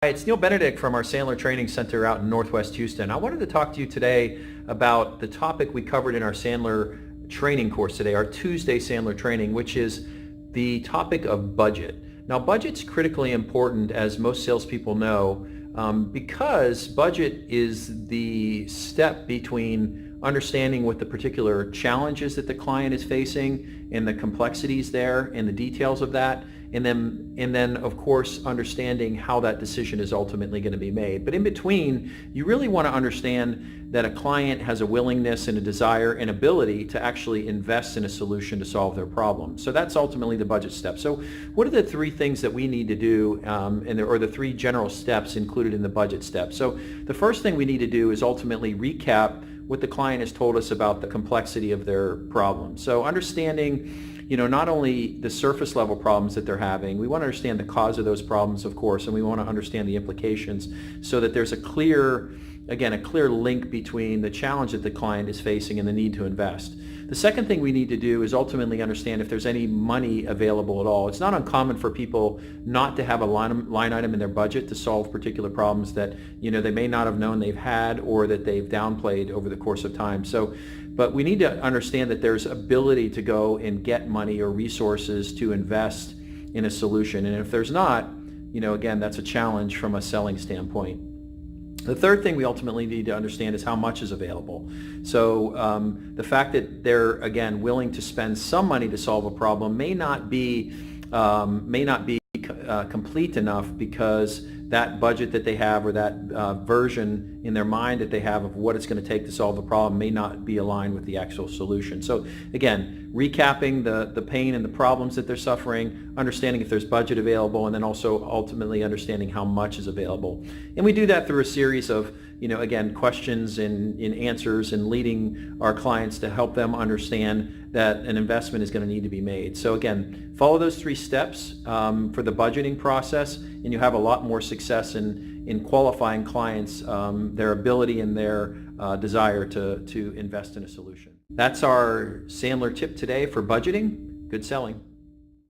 Hi, it's Neal Benedict from our Sandler Training Center out in Northwest Houston. I wanted to talk to you today about the topic we covered in our Sandler Training course today, our Tuesday Sandler Training, which is the topic of budget. Now, budget's critically important, as most salespeople know, because budget is the step between understanding what the particular challenges that the client is facing and the complexities there and the details of that, and then of course understanding how that decision is ultimately going to be made. But in between, you really want to understand that a client has a willingness and a desire and ability to actually invest in a solution to solve their problem. So that's ultimately the budget step. So what are the three things that we need to do, or the three general steps included in the budget step? So the first thing we need to do is ultimately recap what the client has told us about the complexity of their problem. So understanding, not only the surface level problems that they're having, we want to understand the cause of those problems, of course, and we want to understand the implications so that there's a clear link between the challenge that the client is facing and the need to invest. The second thing we need to do is ultimately understand if there's any money available at all. It's not uncommon for people not to have a line item in their budget to solve particular problems that they may not have known they've had or that they've downplayed over the course of time. But we need to understand that there's ability to go and get money or resources to invest in a solution. And if there's not, again, that's a challenge from a selling standpoint. The third thing we ultimately need to understand is how much is available. So the fact that they're, again, willing to spend some money to solve a problem may not be complete enough, because that budget that they have, or that version in their mind that they have of what it's going to take to solve the problem, may not be aligned with the actual solution. So again, recapping the pain and the problems that they're suffering, understanding if there's budget available, and then also ultimately understanding how much is available. And we do that through a series of again, questions and answers, and leading our clients to help them understand that an investment is going to need to be made. So again, follow those three steps for the budgeting process, and you have a lot more success in qualifying clients, their ability and their desire to invest in a solution. That's our Sandler tip today for budgeting. Good selling.